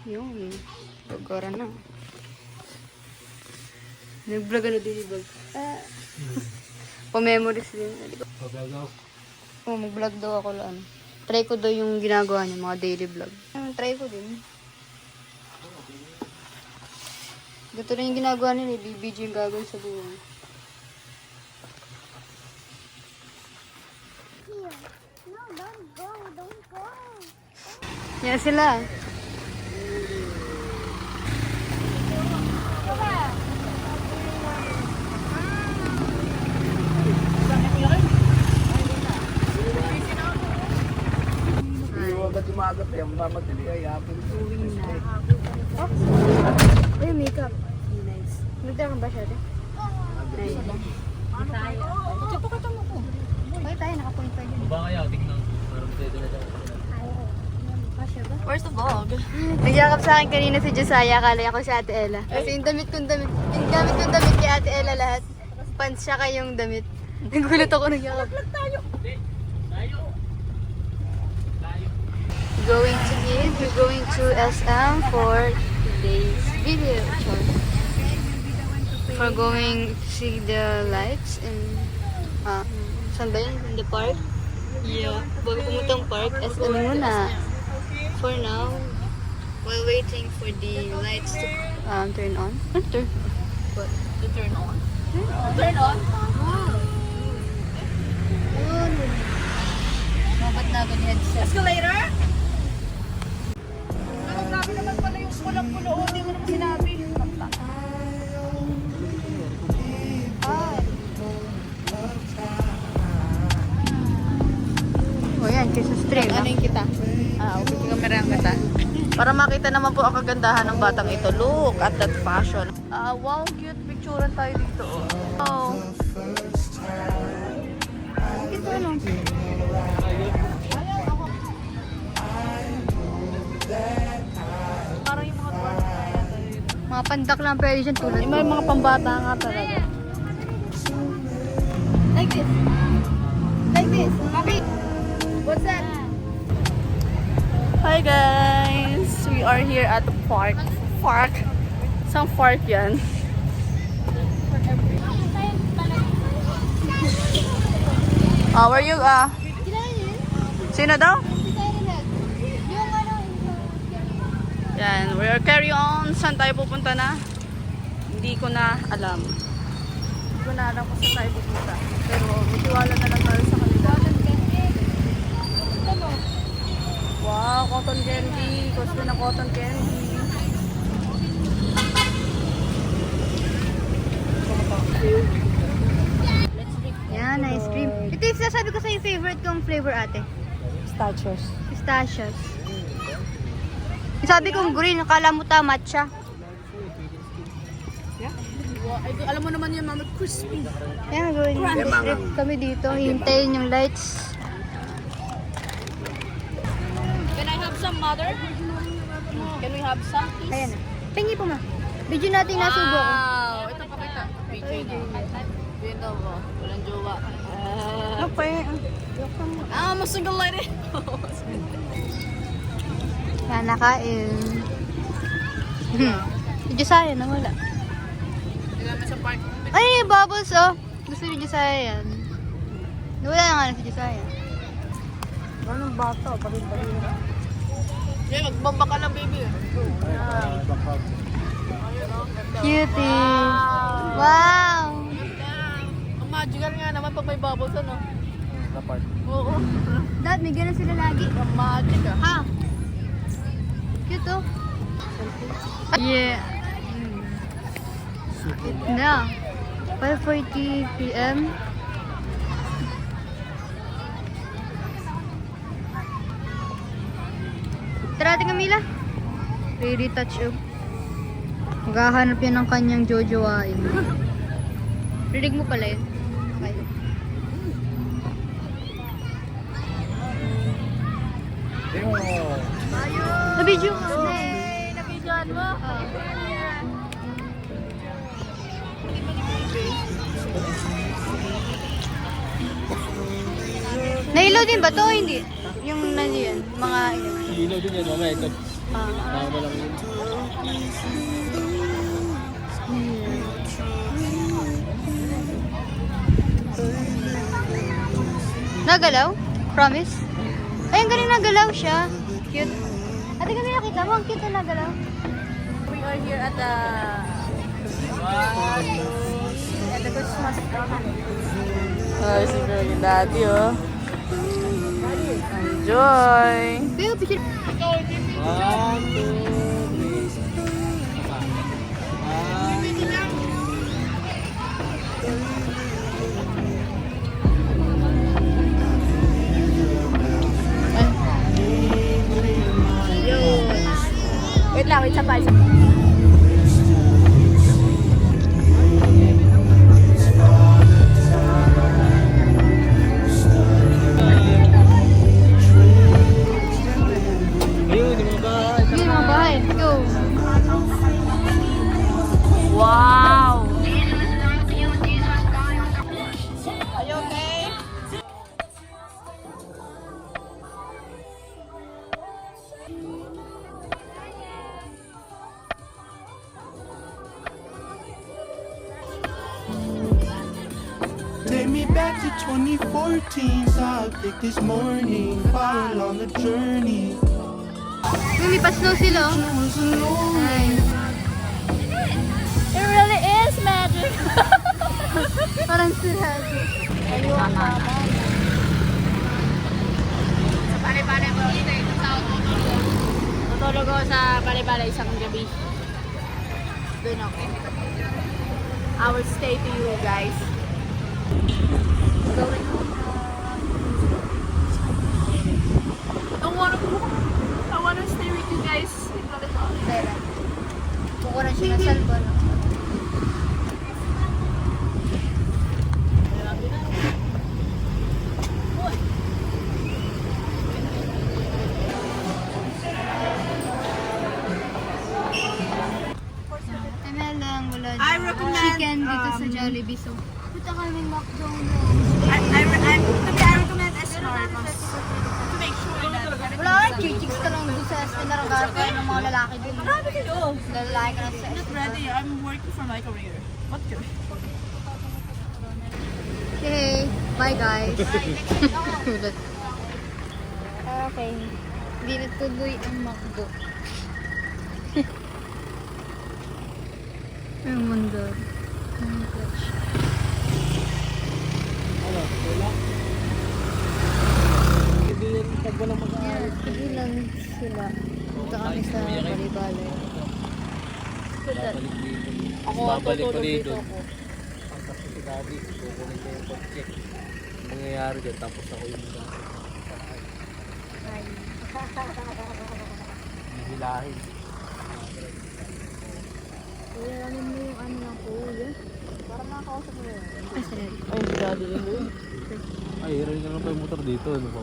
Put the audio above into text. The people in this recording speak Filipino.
Yung pagkara na. Nag-vlog ano din vlog. Pa-memories din. Pag-vlog daw. Oo, mag-vlog daw ako lang. Try ko daw yung ginagawa niya, mga daily vlog. Try ko din. Ganito rin yung ginagawa nila, BBG yung gagawin sa buhay. No, don't go, don't go. Yan sila. Ba't umagat yan? Mamadali ay hapon. Uy, makeup. Nice. Nagtara ba siya, te? Nice. Ito ka tamo ko. Okay tayo, nakapunta yun. Baba kaya, tingnan. Parang pwede na daw. Where's the vlog? Nagyakap sa akin kanina si Josiah, akala ko si Ate Ella. Kasi yung gamit kong damit kay Ate Ella lahat. Pants siya kayong damit. Nagulat ako, nagyakap. We're going to SM for today's video. For going to see the lights in saan ba yun? In the park? Yeah. Bago pumutang park, SM muna. For now, while waiting for the lights to turn on. Turn? What? To turn on. Turn on? Yun. Mabat na ako ni headset. Escalator? Ang grabe naman pala yung pulang-pulo. Hindi mo naman sinabi. O yan, kaysa stream. Aning kita. Okay, kamerang kita. Para makita naman po ang kagandahan ng batang ito. Look at that fashion. Wow, cute. Picturean tayo dito. Oh. Ito ano? Parang yung mga bata na yan. Mga pandak lang pwede dyan tulad. May mga pambata nga talaga. Like this. Like this. Papi. What's that? Hi guys! We are here at the park. Park? Saan park yan? Where you, sino daw? Yan, we are carry on. Saan tayo pupunta na? Hindi ko na alam. Hindi ko na alam kung saan tayo pupunta. Pero, mitiwala na lang tayo sa kanila. Wow, cotton candy. Gusto na cotton candy. Yan, ice cream. Ito yung sasabi ko sa'yo favorite kong flavor ate. Pistachios. Pistachios. Sabi kong green, akala mo matcha. Wow, alam mo naman yun, mama, crispy. Yan, going trip kami dito. Hintayin yung lights. Can I have some, mother? Can we have some, please? Ayan na. Pingi po ma. Video natin yung nasubo ko. Wow! Ito pakita. Picture na. Dito ko. Walang jowa. Masingle light eh. Yan, nakain. Video sa'yo, nawala. Tignan sa park. Ay, bubbles oh. Gusto ni Josiah yan. Nawala na nga na si Josiah. Anong bata? Parin-parin. Yeah, magbamba ka lang, baby. Cutie. Wow. Ang magical nga naman pag may bubbles, ano? Sa park. Oo. Dad, may ganun sila lagi. Ang magic ah. Ha? Cute oh. Yeah. Na. 5:40 p.m. Tara, Ate Camila. Ready touch up. Maghahanap yan ng kanyang jojowain. Rinig mo pala yun. Okay. Na-video ka. Nabidyoan mo? Nailaw din ba to? Hindi. Yung nandiyan, mga Ilaw din yan, mamaya ito. Tama lang yun. Nagalaw? Promise? Ay, ang galing nagalaw siya. Cute. Ate, kami nakita mo, ang cute na nagalaw. We are here at the Christmas tree. Ay, si Girlie Daddy, oh. Enjoy! Pero, picture. 1, 2, 3. Wait lang, wait sa pa. Ayun, yung mga bahay. Yun, mga bahay. Let's go. Wow! Are you okay? Take me back to 2014, saw a pic this morning, while on the journey. Lumipas snow sila. oh. I was alone. Ay. It really is magic! Parang sila. Ayun, mama. Sa bale-bale ko, tutulog ako sa bale-bale isang gabi. Doon ako. I will stay to you guys. I wanna stay with you guys. Kukuha siya ng cellphone. ML lang, wala I dyan. recommend, Chicken dito sa Jollibee. So, punta kaming McDonald's. I recommend Esnormos to make sure that Wala ka, chichiks ka lang doon sa Estinarangara ng mga lalaki doon. marami kayo. Lalaki ka lang sa I'm not ready. I'm working for my career. What career? Okay, bye guys. Okay. Hindi natuloy ang McDo. Ang mundo. Ang clutch. Hindi yan pag walang mag-aayos. Sige lang sila. Punta kami sa Balibale. Babalik dito. Ako, Babalik tutulog ko dito dito. ako. Tapos si Daddy, kukunin niya yung kotse. Ang mangyayari dyan, tapos ako yung hihilahin. Kuya, ano mo yung ano ng kuya? Para makakausap mo yun. Ay, sorry. Ay, si Daddy yun. Ay, hirin ka lang pa yung motor dito. Ano pa?